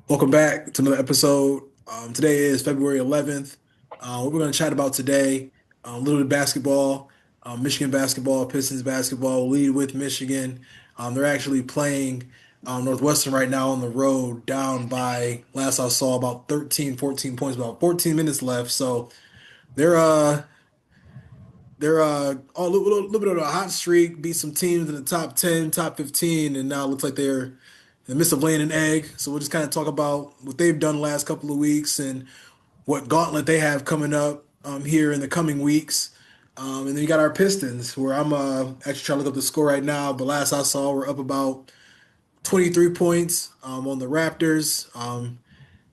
Welcome back to another episode. Today is February 11th. What we're going to chat about today, a little bit of basketball, Michigan basketball, Pistons basketball. We'll lead with Michigan. They're actually playing Northwestern right now on the road, down by, last I saw, about 13, 14 points, about 14 minutes left. So they're uh, they're on a little bit of a hot streak, beat some teams in the top 10, top 15, and now it looks like they're in the midst of laying an egg. So we'll just kind of talk about what they've done the last couple of weeks and what gauntlet they have coming up here in the coming weeks. And then you got our Pistons, where I'm actually trying to look up the score right now, but last I saw, we're up about 23 points on the Raptors.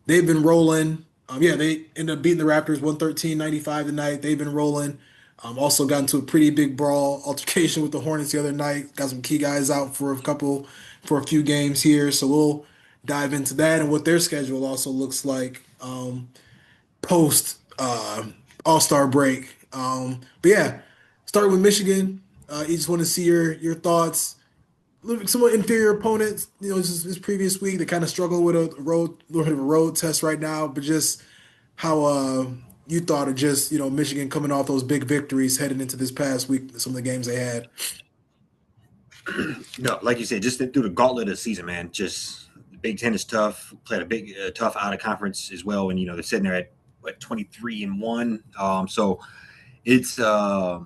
They've been rolling. Yeah, they ended up beating the Raptors 113-95 tonight. They've been rolling. Also got into a pretty big brawl altercation with the Hornets the other night. Got some key guys out for a few games here. So we'll dive into that and what their schedule also looks like post All-Star break. But yeah, starting with Michigan. You just want to see your thoughts. Somewhat inferior opponents. This previous week they kind of struggle with a little bit of a road test right now. But just how you thought of just Michigan coming off those big victories heading into this past week, some of the games they had. No, like you said, just through the gauntlet of the season, man. Just the Big Ten is tough. Played a big, tough out of conference as well, and they're sitting there at what 23-1. So it's yeah.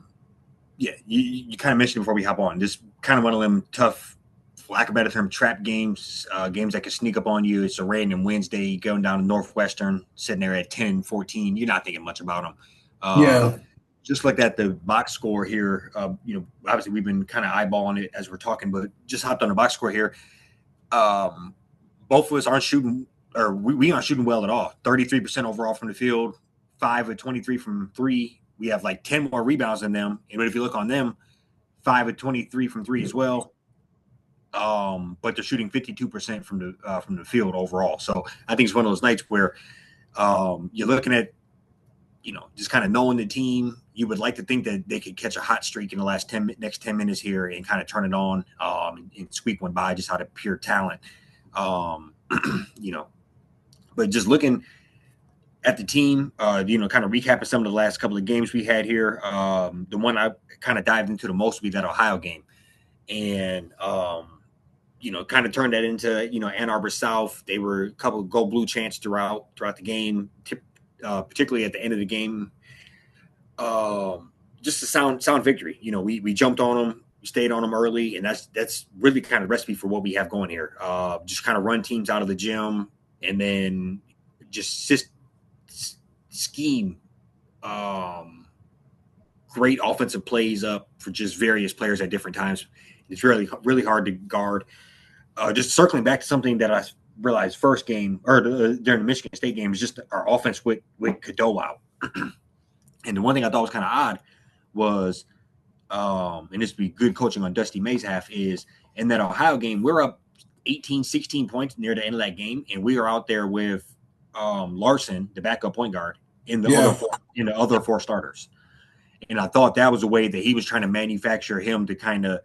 You kind of mentioned before we hop on, just kind of one of them tough, for lack of a better term, trap games. Games that can sneak up on you. It's a random Wednesday going down to Northwestern, sitting there at 10-14. You're not thinking much about them. Yeah, Just looked at the box score here. Obviously we've been kind of eyeballing it as we're talking, but just hopped on the box score here. Um, Both of us aren't shooting, or we aren't shooting well at all. 33% overall from the field, 5 of 23 from three. We have like 10 more rebounds than them. And if you look on them, 5 of 23 from three as well. But they're shooting 52% from the field overall. So I think it's one of those nights where you're looking at just kind of knowing the team, you would like to think that they could catch a hot streak in the next 10 minutes here and kind of turn it on and squeak one by just out of pure talent. Um, you know, but just looking at the team, kind of recapping some of the last couple of games we had here. The one I kind of dived into the most would be that Ohio game. And, kind of turned that into, Ann Arbor South. They were a couple of go blue chants throughout the game, particularly at the end of the game. Just a sound victory. We jumped on them, we stayed on them early, and that's really kind of recipe for what we have going here. Just kind of run teams out of the gym, and then just scheme great offensive plays up for just various players at different times. It's really really hard to guard. Just circling back to something that I realized first game or during the Michigan State game is just our offense with Cadeau out. And the one thing I thought was kind of odd was, and this would be good coaching on Dusty May's half, is in that Ohio game, we're up 18, 16 points near the end of that game, and we are out there with Larson, the backup point guard, yeah, in the other four starters. And I thought that was a way that he was trying to manufacture him to kind of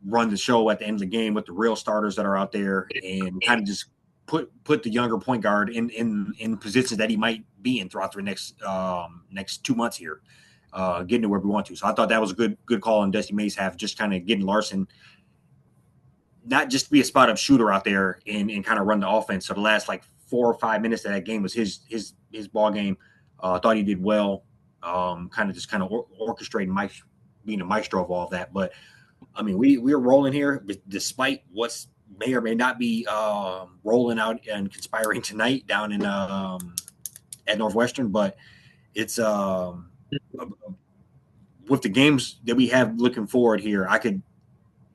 run the show at the end of the game with the real starters that are out there and kind of just put the younger point guard in positions that he might be in throughout the next 2 months here, getting to where we want to. So I thought that was a good call on Dusty May's half, just kind of getting Larson not just to be a spot up shooter out there and kind of run the offense. So the last like 4 or 5 minutes of that game was his ball game. I thought he did well, kind of orchestrating being a maestro of all of that. But I mean, we're rolling here, despite what's may or may not be rolling out and conspiring tonight down in at Northwestern. But it's with the games that we have looking forward here.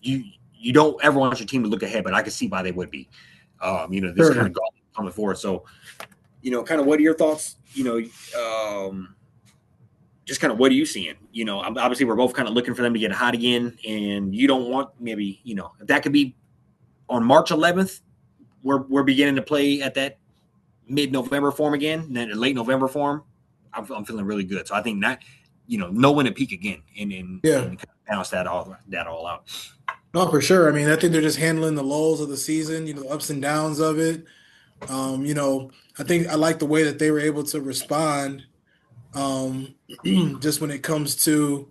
You don't ever want your team to look ahead, but I can see why they would be. This kind sure. of coming forward. So, kind of what are your thoughts? Just kind of what are you seeing? Obviously we're both kind of looking for them to get hot again, and you don't want maybe if that could be on March 11th, we're beginning to play at that mid-November form again, and then late November form. I'm feeling really good. So I think that knowing to peak again and Yeah. kind of balance that all out. No, for sure. I mean, I think they're just handling the lulls of the season, the ups and downs of it. I think I like the way that they were able to respond just when it comes to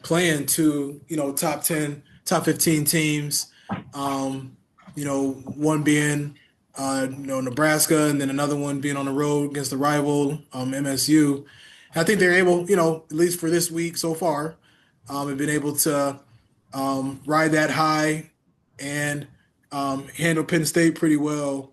playing to, top 10, top 15 teams. One being, Nebraska, and then another one being on the road against the rival, MSU. And I think they're able, at least for this week so far, have been able to ride that high and handle Penn State pretty well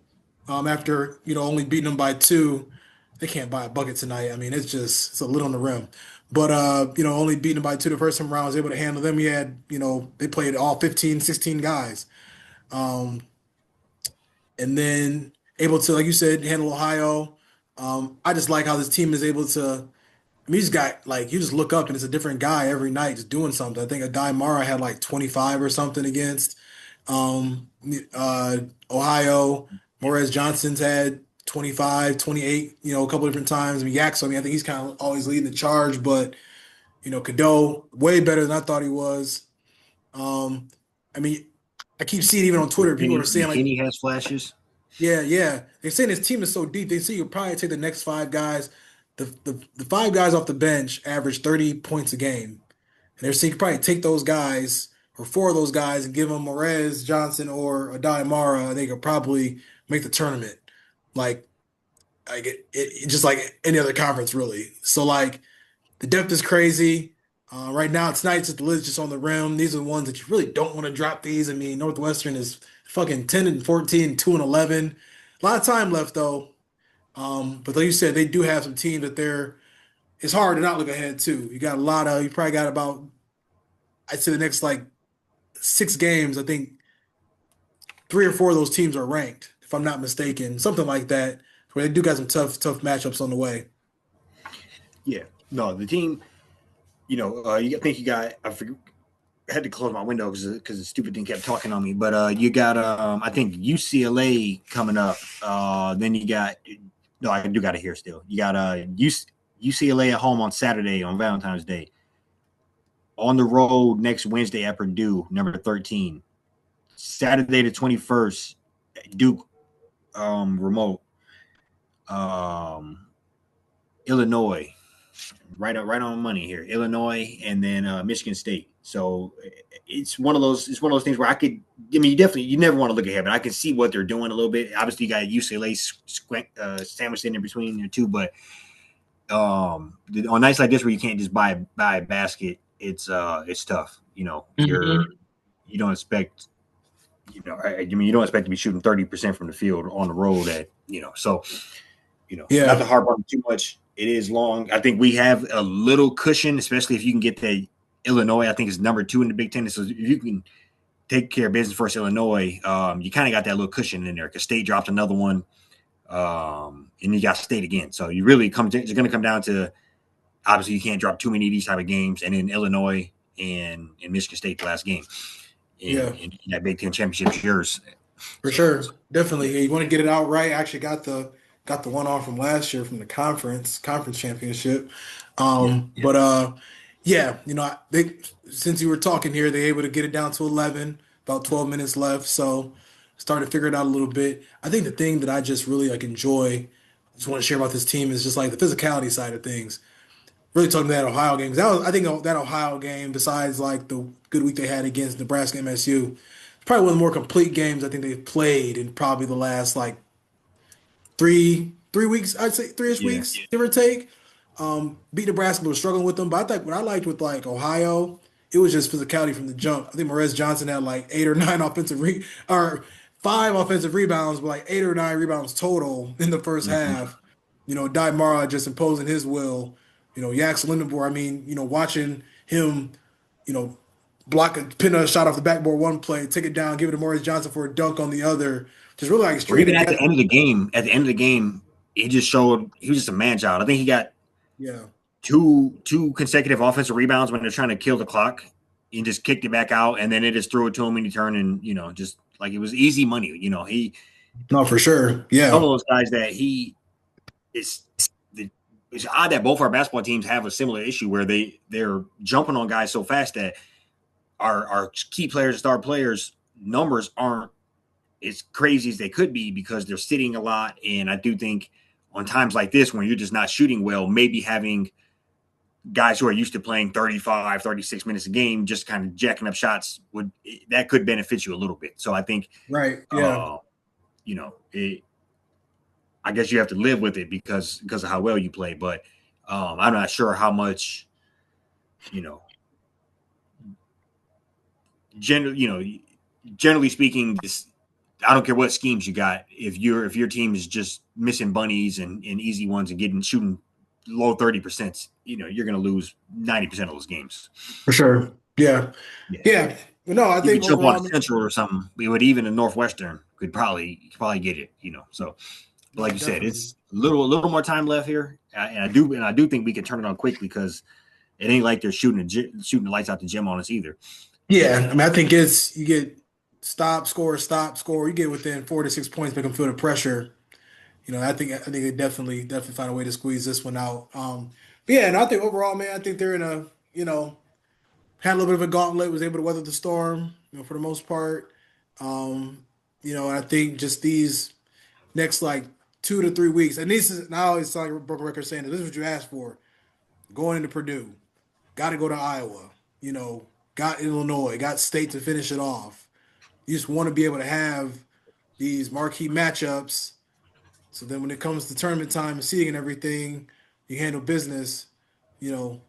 after, only beating them by two. They can't buy a bucket tonight. I mean, it's a little on the rim. But only beating them by two the first time around, was able to handle them. He had, they played all 15, 16 guys. Um, and then able to, like you said, handle Ohio. I just like how this team is able to. I mean, he's got like you just look up and it's a different guy every night just doing something. I think a guy Mara had like 25 or something against um, uh, Ohio. Morez Johnson's had 25, 28, a couple different times. I mean, Yak, so I mean, I think he's kind of always leading the charge, but Cadeau way better than I thought he was. Um, I mean, I keep seeing even on Twitter, people are saying like, McKinney has flashes. yeah, yeah. They're saying his team is so deep. They say you'll probably take the next five guys. The five guys off the bench average 30 points a game. And they're saying you could probably take those guys or four of those guys and give them Morez, Johnson, or Adai Mara. They could probably make the tournament. Like, just like any other conference, really. So, like, the depth is crazy. Right now, tonight's just the lid's just on the rim. These are the ones that you really don't want to drop these. I mean, Northwestern is fucking 10 and 14, 2 and 11. A lot of time left, though. But like you said, they do have some teams that it's hard to not look ahead, too. You probably got about, I'd say the next like 6 games, I think three or four of those teams are ranked, if I'm not mistaken, something like that, where they do got some tough matchups on the way. Yeah, no, the team. I think you got. I had to close my window because the stupid thing kept talking on me. But you got I think UCLA coming up. Then you got no, I do got it here still. You got UCLA at home on Saturday on Valentine's Day. On the road next Wednesday at Purdue, number 13. Saturday the 21st, Duke remote. Illinois, right on money here. Illinois and then Michigan State. So it's one of those things where you never want to look ahead, but I can see what they're doing a little bit. Obviously, you got UCLA sandwiched in between there too, but on nights like this where you can't just buy a basket, it's tough. You don't expect. You don't expect to be shooting 30% from the field on the road so not Yeah, to harp on too much. It is long. I think we have a little cushion, especially if you can get the Illinois. I think is number 2 in the Big Ten. So if you can take care of business versus Illinois, you kind of got that little cushion in there because State dropped another one, and you got State again. So you really it's going to come down to obviously you can't drop too many of these type of games, and then Illinois and Michigan State the last game yeah, in that Big Ten championship is yours. for sure. Definitely. Yeah, you want to get it out right. I actually got the one off from last year from the conference championship. Yeah, But yeah, they since you were talking here, they able to get it down to 11, about 12 minutes left. So started to figure it out a little bit. I think the thing that I just really like enjoy, just want to share about this team is just like the physicality side of things. Really talking that Ohio game. 'Cause I think that Ohio game, besides like the good week they had against Nebraska MSU, it's probably one of the more complete games I think they've played in probably the last like three weeks. I'd say 3-ish yeah, weeks, give or take. Beat Nebraska was struggling with them, but I think what I liked with like Ohio, it was just physicality from the jump. I think Morez Johnson had like 8 or 9 or 5 offensive rebounds, but like 8 or 9 rebounds total in the first mm-hmm. half. Di Mara just imposing his will. Yax Lindenborg. I mean, watching him, you know, pin a shot off the backboard one play, take it down, give it to Morris Johnson for a dunk on the other. Just really like Or stringing even together. at the end of the game, he just showed he was just a man child. I think he got Yeah. two consecutive offensive rebounds when they're trying to kill the clock. He just kicked it back out, and then they just threw it to him, and he turned and just like it was easy money. No, for sure. Some Yeah. of those guys that he is. It's odd that both our basketball teams have a similar issue where they're jumping on guys so fast that our key players, star players, numbers aren't as crazy as they could be because they're sitting a lot. And I do think on times like this, when you're just not shooting well, maybe having guys who are used to playing 35, 36 minutes a game, just kind of jacking up shots that could benefit you a little bit. So I think, Right. Yeah. you know, I guess you have to live with it because of how well you play. But I'm not sure how much, you know, generally speaking, I don't care what schemes you got. If your team is just missing bunnies and easy ones and shooting low 30%, you're going to lose 90% of those games. For sure. Yeah. Yeah. Yeah. No, I You think could jump on a overall, Central or something. We would even a Northwestern could probably get it. So, but like no, you said, definitely. it's a little more time left here, and I do think we can turn it on quickly because it ain't like they're shooting the lights out the gym on us either. Yeah. I mean, I think you get stop, score, stop, score. You get within 4 to 6 points, make them feel the pressure. I think they definitely find a way to squeeze this one out. But yeah, and I think overall, man, I think they're in a, had a little bit of a gauntlet, was able to weather the storm, for the most part. I think just these next like 2 to 3 weeks, and this is now it's like a broken record saying that this is what you asked for. Going into Purdue, got to go to Iowa, got Illinois, got State to finish it off. You just want to be able to have these marquee matchups. So then when it comes to tournament time and seeding and everything, you handle business, you know,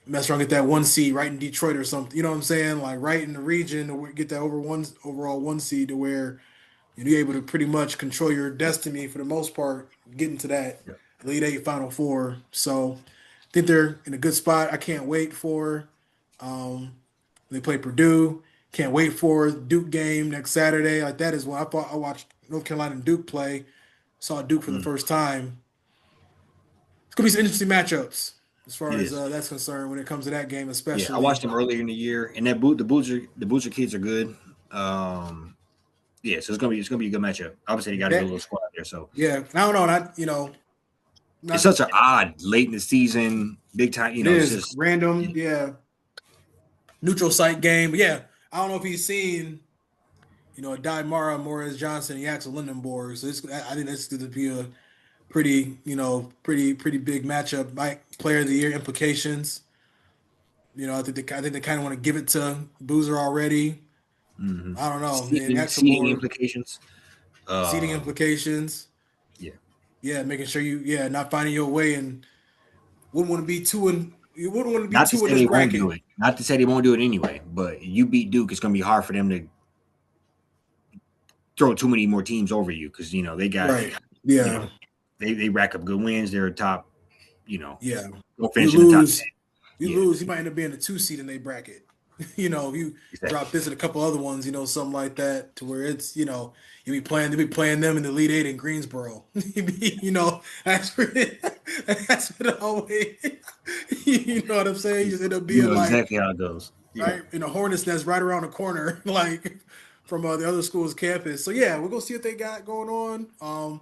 mess around, get that 1 seed right in Detroit or something. You know what I'm saying? Like right in the region to get that overall 1 seed to where you're able to pretty much control your destiny for the most part, getting to that Yeah. Elite Eight, Final Four. So I think they're in a good spot. I can't wait for um, they play Purdue. Can't wait for Duke game next Saturday. Like that is when I watched North Carolina and Duke play. Saw Duke for the Mm, first time. It's gonna be some interesting matchups as far it as is. that's concerned when it comes to that game, Yeah, I watched especially. them earlier in the year, and the Boozer kids are good. Yeah, so it's gonna be a good matchup. Obviously, they got a good That little squad there, so yeah, I don't know, not it's not such an odd late in the season, big time. it It's is just random, yeah, yeah, neutral site game. But yeah, I don't know if he's seen Adai Mara, Morris Johnson, and Axel Lindenborg. So I think that's going to be a pretty pretty big matchup. Player of the year implications. I think they kind of want to give it to Boozer already. mm-hmm. I don't know. And Seeding Axelborg, implications. seating Um, implications. yeah, Yeah, making sure not finding your way and wouldn't want to be two and you wouldn't want to be not to two in say this they won't do bracket. it. Not to say they won't do it anyway. But you beat Duke, it's gonna be hard for them to throw too many more teams over you because they got Right. you Yeah. know they rack up good wins. They're top. Yeah. Don't You finish in the top 10. lose, you Yeah, lose. You might end up being a 2 seed in their bracket. You exactly. drop this and a couple other ones. Something like that, to where it's you be playing them in the Elite Eight in Greensboro. That's where that's what it always. You know what I'm saying? You just end up You being know like exactly how it goes. Yeah. right in a hornet's nest right around the corner, like from the other school's campus. So yeah, we're gonna see what they got going on. Like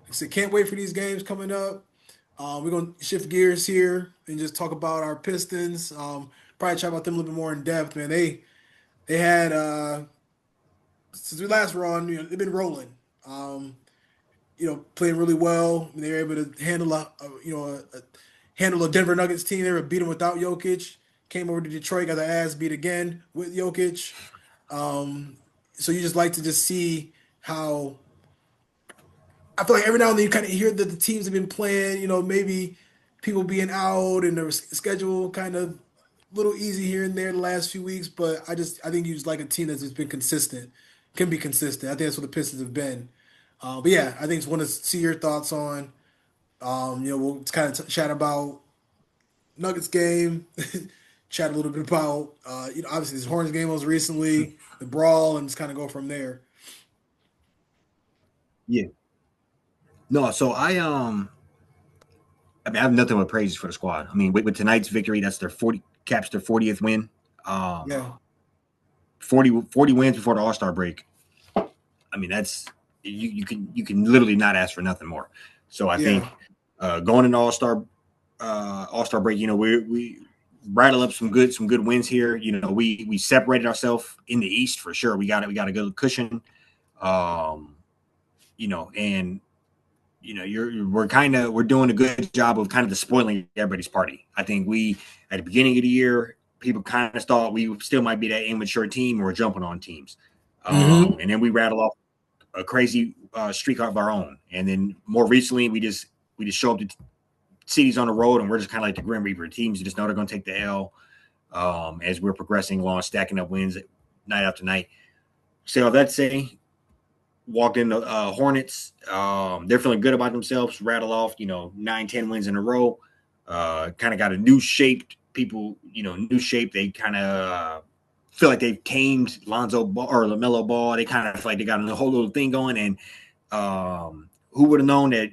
I said, can't wait for these games coming up. We're gonna shift gears here and just talk about our Pistons. Probably chat about them a little bit more in depth, man. They had since we last were on, they've been rolling. Um, playing really well. They were able to handle handle a Denver Nuggets team. They were beat them without Jokic. Came over to Detroit, got their ass beat again with Jokic. So you just like to just see how I feel like every now and then you kind of hear that the teams have been playing, maybe people being out and the schedule kind of a little easy here and there the last few weeks. But I think you just like a team that's just been consistent, can be consistent. I think that's what the Pistons have been. But yeah, I think just want to see your thoughts on. We'll kind of chat about Nuggets game, chat a little bit about obviously this Hornets game was recently, the brawl, and just kind of go from there. Yeah. No, so I mean I have nothing but praises for the squad. I mean with tonight's victory, that's their 40th win. Um Yeah, 40 wins before the All-Star break. I mean that's you can literally not ask for nothing more. So I yeah, think going into All-Star break, we rattle up some good wins here. We separated ourselves in the East for sure. We got a good cushion. Um, and we're doing a good job of kind of the spoiling everybody's party. I think we at the beginning of the year, people kind of thought we still might be that immature team, and we're jumping on teams. Mm-hmm. And then we rattle off a crazy streak of our own. And then more recently, we just show up to cities on the road, and we're just kind of like the Grim Reaper teams. You just know they're going to take the L as we're progressing along, stacking up wins night after night. So that say, walked in the Hornets. They're feeling good about themselves. Rattle off, 9, 10 wins in a row. Kind of got a new shaped people. New shape. They kind of feel like they've tamed Lonzo Ball or LaMelo Ball. They kind of feel like they got a whole little thing going. And who would have known that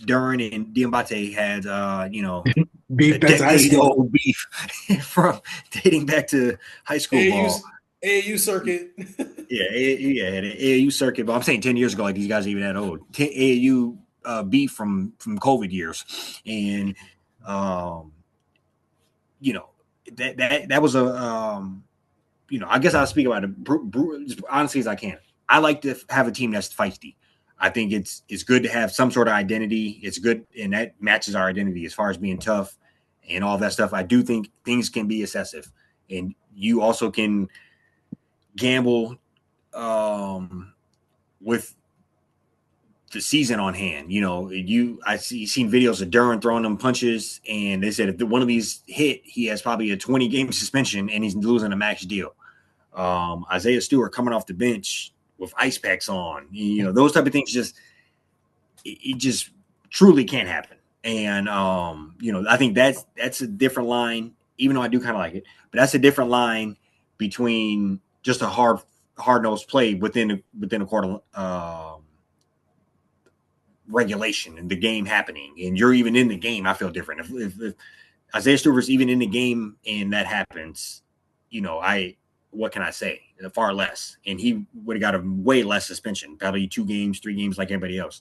Duran and Diambate had, a Beef back to high school. decade-old beef from dating back to high school AAU, ball. AAU circuit. Yeah, the AAU circuit. But I'm saying 10 years ago, like these guys are even that old. AAU beef from COVID years, and um, you know that was a I guess I'll speak about it as honestly as I can. I like to have a team that's feisty. I think it's good to have some sort of identity. It's good, and that matches our identity as far as being tough and all that stuff. I do think things can be excessive, and you also can gamble with the season on hand. Seen videos of Duran throwing them punches, and they said if one of these hit, he has probably a 20-game suspension, and he's losing a max deal. Isaiah Stewart coming off the bench with ice packs on, those type of things it just truly can't happen. And I think that's a different line, even though I do kind of like it, but that's a different line between just a hard nosed play within a quarter regulation and the game happening, and you're even in the game. I feel different if Isaiah Stewart's even in the game and that happens. I what can I say? Far less, and he would have got a way less suspension, probably 2 games, 3 games, like everybody else.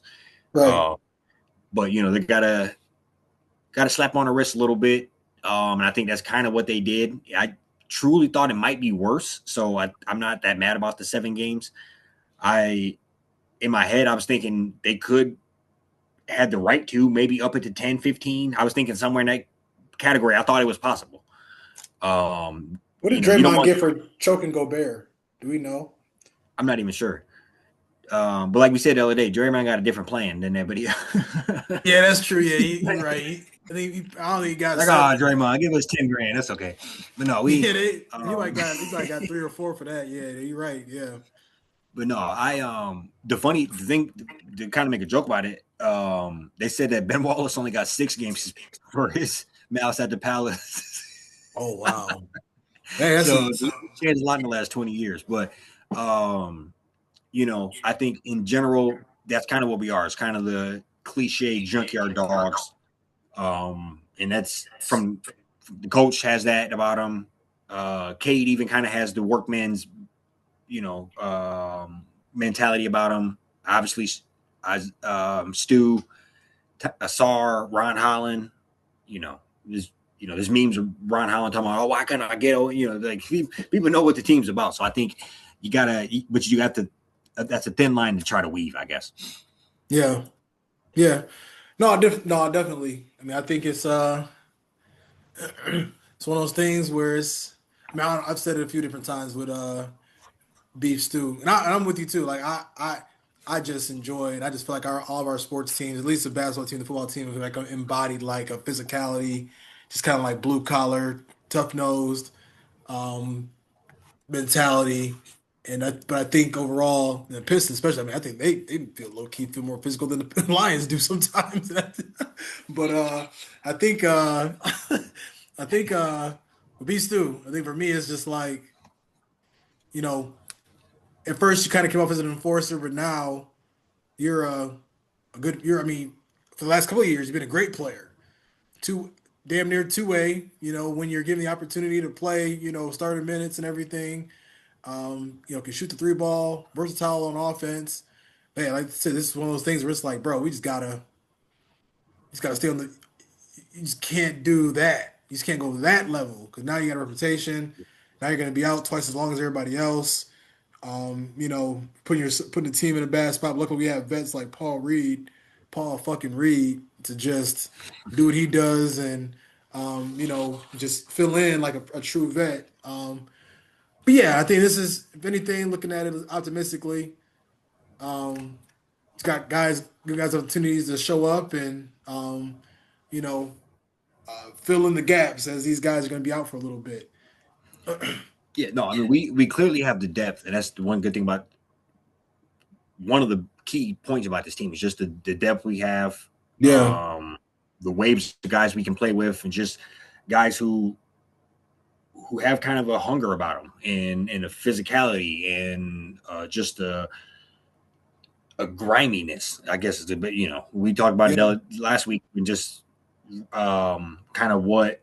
Right. But they gotta slap on the wrist a little bit, and I think that's kind of what they did. I truly thought it might be worse, so I'm not that mad about the 7 games. In my head, I was thinking they could had the right to maybe up it to 10, 15. I was thinking somewhere in that category. I thought it was possible. What did You don't Draymond want. get for choking Gobert? Do we know? I'm not even sure. But like we said the other day, Draymond got a different plan than everybody. Yeah, that's true. Yeah, you're right. I don't think he got Like, seven. Draymond, give us 10 grand. That's okay. But no, Yeah, he might got 3 or 4 for that. Yeah, you're right. Yeah. but no, the thing to kind of make a joke about it, they said that Ben Wallace only got 6 games for his mouse at the Palace. Oh wow. Hey, that's So he changed a lot in the last 20 years. But I think in general, that's kind of what we are. It's kind of the cliche junkyard dogs. And that's from the coach has that about him. Cade even kind of has the workman's, mentality about him. Obviously, Stu, Asar, Ron Holland, there's memes of Ron Holland talking about, why can't I get, like people know what the team's about. So I think but you got to, that's a thin line to try to weave, I guess. yeah. Yeah. No, definitely. I mean, I think it's one of those things where I mean, I've said it a few different times with beef stew, and I'm with you too. Like I just enjoy it. I just feel like all of our sports teams, at least the basketball team, the football team, like embodied like a physicality, just kind of like blue collar, tough nosed mentality. But I think overall, the Pistons, especially, I mean, I think they feel low key feel more physical than the Lions do sometimes. But I think I think with beef stew, I think for me it's just like you know at first you kind of came off as an enforcer, but now you're a good. I mean, for the last couple of years, you've been a great player. Two, damn near two way. When you're given the opportunity to play, starting minutes and everything. Can shoot the three ball, versatile on offense. Man, like I said, this is one of those things where it's like, bro, we just gotta stay on the. You just can't do that. You just can't go to that level because now you got a reputation. Now you're gonna be out twice as long as everybody else. Putting the team in a bad spot. Luckily, we have vets like Paul fucking Reed, to just do what he does and just fill in like a true vet. But yeah, I think this is, if anything, looking at it optimistically. Um, it's got good guys opportunities to show up and you know fill in the gaps as these guys are going to be out for a little bit. Yeah, no, I mean we clearly have the depth, and that's the one good thing about one of the key points about this team is just the depth we have, Yeah, the waves of guys we can play with, and just guys who have kind of a hunger about them and a physicality and just a griminess, I guess is a bit. We talked about yeah, it last week and just kind of what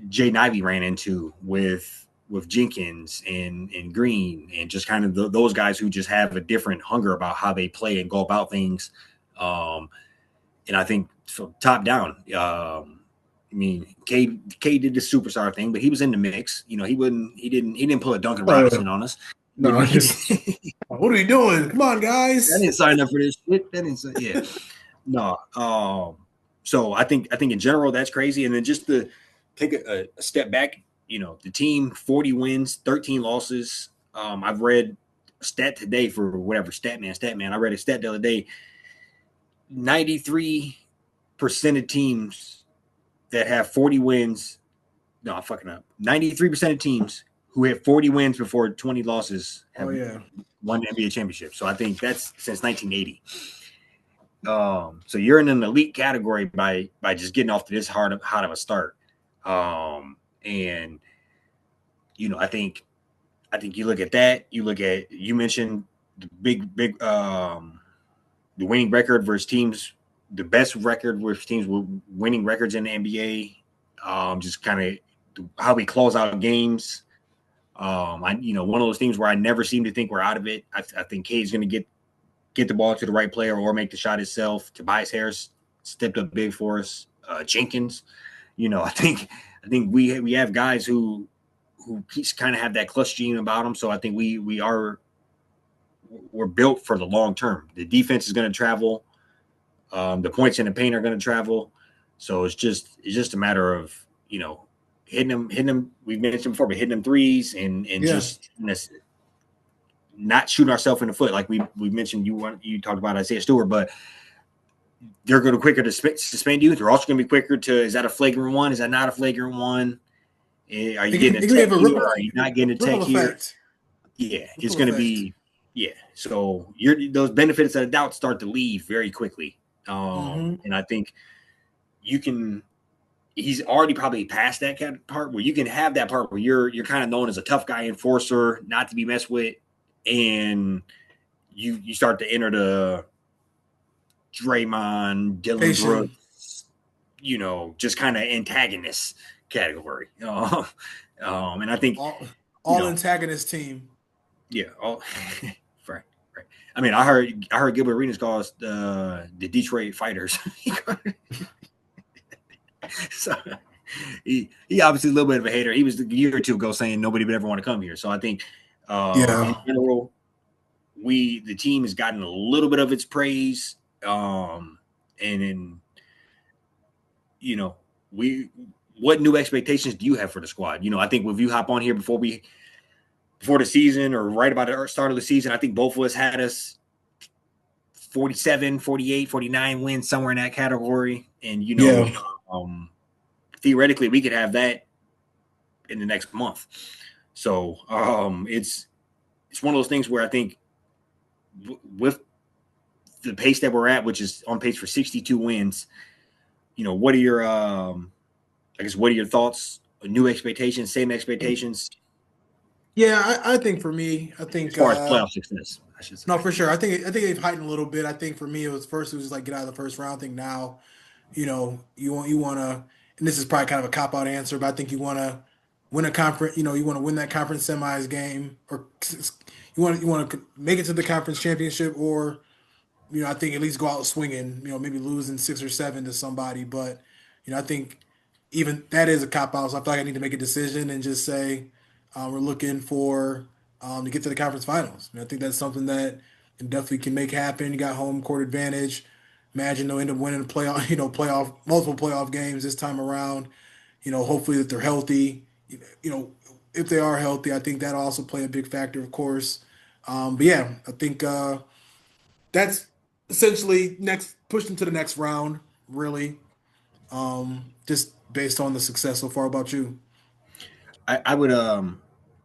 Jay Ivey ran into with Jenkins and Green and just kind of those guys who just have a different hunger about how they play and go about things. Um, and I think from top down, I mean, K did the superstar thing, but he was in the mix. He didn't pull a Duncan oh Robinson on us. You no, know, what are we doing? Come on, I guys. didn't sign up for this shit. That didn't, yeah, no. So I think in general that's crazy, and then just to take a step back, the team 40 wins, 13 losses. I've read a stat today for whatever stat man. I read a stat the other day. 93% of teams that have 40 wins. No, I'm fucking up. 93% of teams who have 40 wins before 20 losses Oh have yeah, won the NBA championship. So I think that's since 1980. So you're in an elite category by just getting off to this hot of a start. And I think you look at that. You mentioned the big the winning record versus teams, the best record versus teams with winning records in the NBA. Just kind of how we close out games. One of those things where I never seem to think we're out of it. I think Kade's going to get the ball to the right player or make the shot itself. Tobias Harris stepped up big for us. Jenkins, I think we have guys who kind of have that clutch gene about them. So I think we're built for the long term. The defense is going to travel. The points in the paint are going to travel. So it's just a matter of hitting them. We've mentioned before, but hitting them threes and yeah. just not shooting ourselves in the foot like we mentioned. You talked about Isaiah Stewart, but they're going to quicker to suspend you. They're also going to be quicker to, is that a flagrant one? Is that not a flagrant one? Are you getting a It can tech have a here? Are you not getting a tech ripple here? effect. Yeah, it's Ripple going to effect. be, yeah. So those benefits of the doubt start to leave very quickly. Mm-hmm. And I think you can, he's already probably past that part where you can have that part where you're kind of known as a tough guy enforcer, not to be messed with. And you start to enter the Draymond, Dylan Patient. Brooks, just kind of antagonist category. And I think, All you all know, antagonist team. yeah, all right, right. I mean, I heard Gilbert Arenas calls the Detroit Fighters. So he obviously a little bit of a hater. He was a year or two ago saying nobody would ever want to come here. So I think in Yeah. general, the team has gotten a little bit of its praise. And then you know, we what new expectations do you have for the squad? I think if you hop on here before the season or right about the start of the season, I think both of us had us 47, 48, 49 wins, somewhere in that category. And Yeah. um, theoretically we could have that in the next month. So it's one of those things where I think with the pace that we're at, which is on pace for 62 wins, what are your what are your thoughts? New expectations, same expectations Yeah, I think for me, I as think far as playoff success, I should say. no, for sure. I think they've heightened a little bit. I think for me, it was just like get out of the first round. I think now, you want to, and this is probably kind of a cop out answer, but I think you want to win a conference. You want to win that conference semis game, or you want to make it to the conference championship, or I think at least go out swinging. Maybe losing 6 or 7 to somebody, but I think even that is a cop out. So I feel like I need to make a decision and just say we're looking for to get to the conference finals. I think that's something that definitely can make happen. You got home court advantage. Imagine they'll end up winning the playoff, playoff multiple playoff games this time around. Hopefully that they're healthy. You know, if they are healthy, I think that'll also play a big factor, of course. But yeah, I think that's essentially next pushed into the next round, really. Just based on the success so far. About you? I would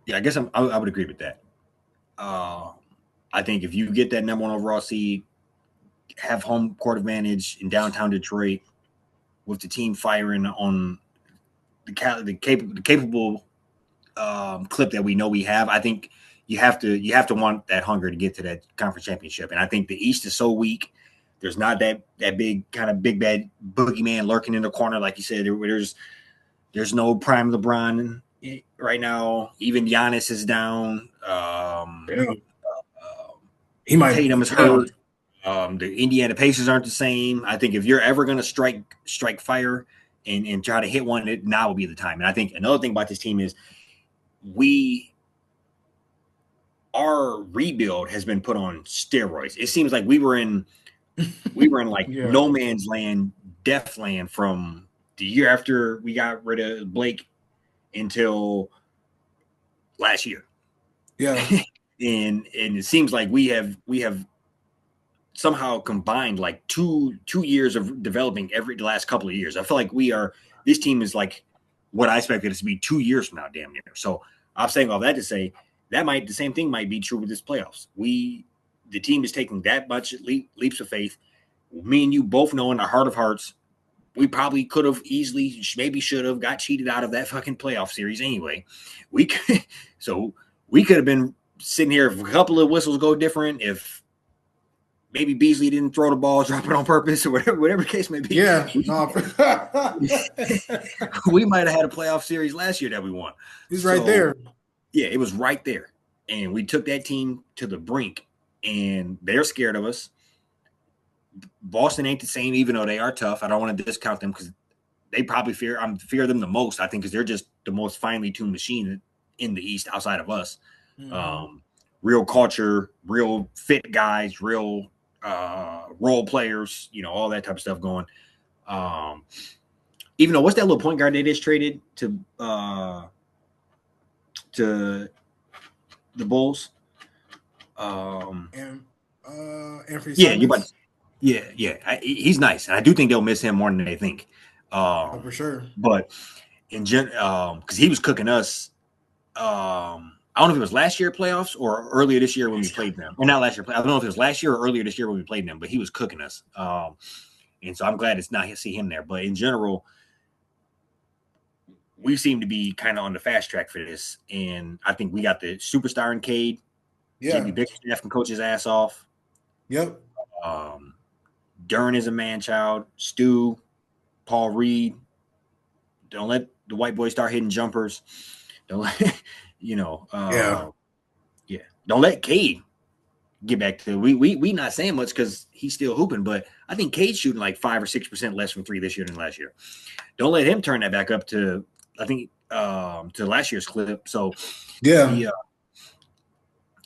yeah, I guess I would agree with that. Uh, I think if you get that number one overall seed, have home court advantage in downtown Detroit, with the team firing on the capable clip that we know we have, I think you have to want that hunger to get to that conference championship. And I think the East is so weak. There's not that big kind of big bad boogeyman lurking in the corner, like you said. There's no prime LeBron right now. Even Giannis is down. Yeah, he might. Tatum is Yeah, hurt. The Indiana Pacers aren't the same. I think if you're ever going to strike fire and try to hit one, now will be the time. And I think another thing about this team is we our rebuild has been put on steroids. It seems like we were in like yeah, no man's land, death land from the year after we got rid of Blake until last year. yeah, And it seems like we have somehow combined like two years of developing the last couple of years. I feel like this team is like what I expected it to be 2 years from now, damn near. So I'm saying all that to say the same thing might be true with this playoffs. The team is taking that much leaps of faith. Me and you both know in our heart of hearts, we probably could have easily, maybe should have got cheated out of that fucking playoff series anyway. We could, so we could have been sitting here if a couple of whistles go different, if maybe Beasley didn't throw the ball, drop it on purpose, or whatever the case may be. yeah. No, We might have had a playoff series last year that we won. he's right So there. yeah, it was right there. And we took that team to the brink, and they're scared of us. Boston ain't the same, even though they are tough. I don't want to discount them because they probably fear them the most, I think, because they're just the most finely tuned machine in the East outside of us. Mhm. Um, Real culture, real fit guys, real role players, all that type of stuff going. Um, Even though what's that little point guard they just traded to the Bulls? And Anthony Yeah, you about Simons. yeah. He's nice, and I do think they'll miss him more than they think. Oh, Um, for sure. but because he was cooking us. I don't know if it was last year playoffs or earlier this year when we played them, or not last year. I don't know if it was last year or earlier this year when we played them, but he was cooking us. And so I'm glad it's not to see him there. But in general, we seem to be kind of on the fast track for this, and I think we got the superstar in Cade. JB Yeah. Bickerstaff can coach his ass off. Yep. Um, Dern is a man child. Stu, Paul Reed. Don't let the white boy start hitting jumpers. Don't let you know. Yeah. Yeah. Don't let Cade get back to we not saying much because he's still hooping, but I think Cade's shooting like 5 or 6% less from three this year than last year. Don't let him turn that back up to I think to last year's clip. So Yeah. he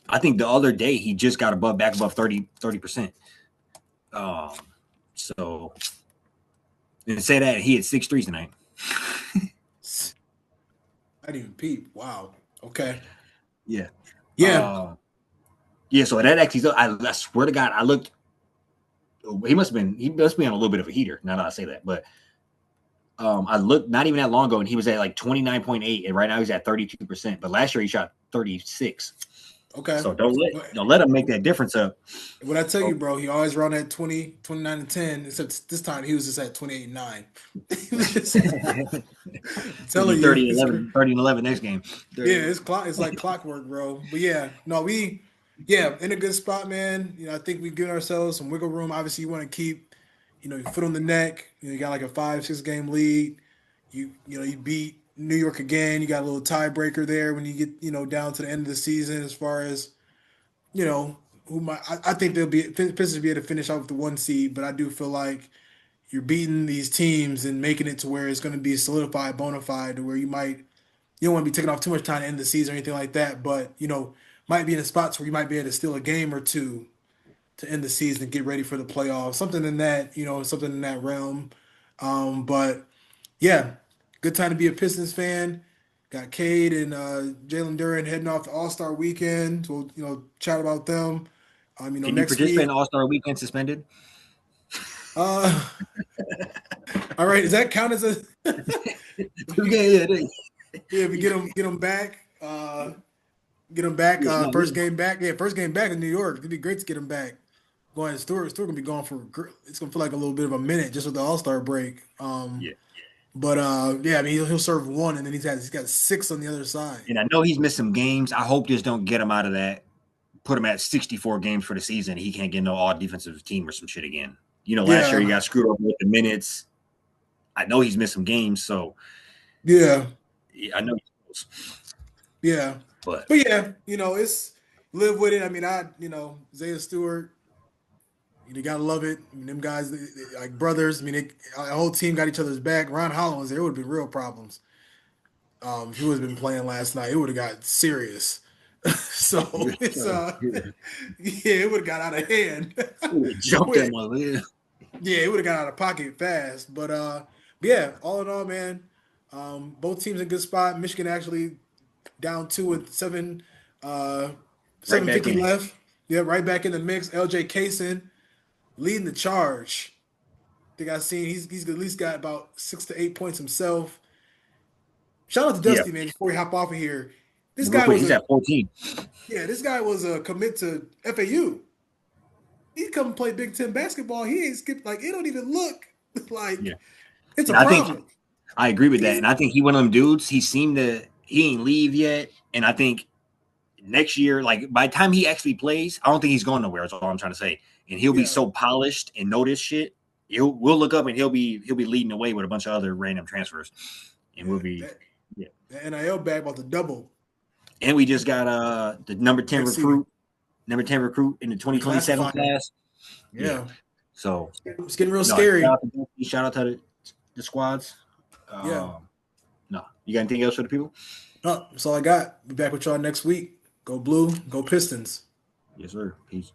I think the other day he just got back above 30%. Um so and say that he had 6 threes tonight. I didn't even peep. Wow. Okay. Yeah. Yeah. Yeah, so that actually I swear to God, I looked he must be on a little bit of a heater, now that I say that. But I looked not even that long ago and he was at like 29.8, and right now he's at 32%. But last year he shot 36. Okay. So don't let him make that difference up. What I tell you, Oh, bro, he always run at 20, 29, and 10, except this time he was just at 28 and 9. I'm he'll be telling you. 30 and 11, 30 and 11 next game. Yeah, 30. it's like clockwork, bro. But yeah, no, yeah, in a good spot, man. I think we give ourselves some wiggle room. Obviously, you want to keep, your foot on the neck. You got like a 5, 6 game lead. You beat New York again. You got a little tiebreaker there when you get, down to the end of the season as far as, you know, I think Pistons will be able to finish out with the 1 seed, but I do feel like you're beating these teams and making it to where it's going to be solidified, bona fide, to where you don't want to be taking off too much time to end the season or anything like that. But, might be in spots where you might be able to steal a game or two to end the season and get ready for the playoffs. Something in that, something in that realm. But yeah, good time to be a Pistons fan. Got Cade and Jalen Duran heading off the All Star weekend. So we'll chat about them. Can you Next participate week. in All-Star Weekend suspended? Uh, all right, does that count as a? Yeah, Yeah, if we get them back, get them back. yeah, no, First game back. Yeah, first game back in New York. It'd be great to get them back. Going Stewart gonna be gone for. It's gonna feel like a little bit of a minute just with the All Star break. yeah. But yeah, I mean he'll serve one, and then he's got six on the other side. And I know he's missed some games. I hope this don't get him out of that. Put him at 64 games for the season. He can't get no all defensive team or some shit again. Last year he Yeah, got screwed over with the minutes. I know he's missed some games, so yeah, yeah, I know he's close. yeah. But But yeah, it's live with it. I mean, Isaiah Stewart. You gotta love it. I mean, them guys, like brothers. I mean, our whole team got each other's back. Ron Holland was there. It would have been real problems. If he would have been playing last night, it would have got serious. So it's yeah, it would have got out of hand jumped that quick. mother. Yeah, it would have got out of pocket fast. But yeah, all in all, man, both teams in good spot. Michigan actually down two with uh Right back 7:50 in. left. Yeah, right back in the mix. LJ Kaysen leading the charge. I think I've seen he's at least got about 6 to 8 points himself. Shout out to Yeah. Dusty, man. Before we hop off of here, this Real guy quick, was he's a at 14. yeah, this guy was a commit to FAU. He come and play Big Ten basketball. He ain't skipped like it don't even look like Yeah. it's a And I think problem. I agree with that. He's And I think he one of them dudes, he ain't leave yet. And I think next year, like by the time he actually plays, I don't think he's going nowhere. That's all I'm trying to say. And he'll be yeah, so polished and know this shit. We'll look up and he'll be leading the way with a bunch of other random transfers. And yeah. we'll be That NIL bag about to double and we just got the number 10 next season. recruit in the 2027 Reclassified. class. Yeah. Yeah, So it's getting real no, scary. shout out to the squads. Yeah. No. You got anything else for the people? That's all I got. Be back with y'all next week. Go Blue, go Pistons. Yes, sir. Peace.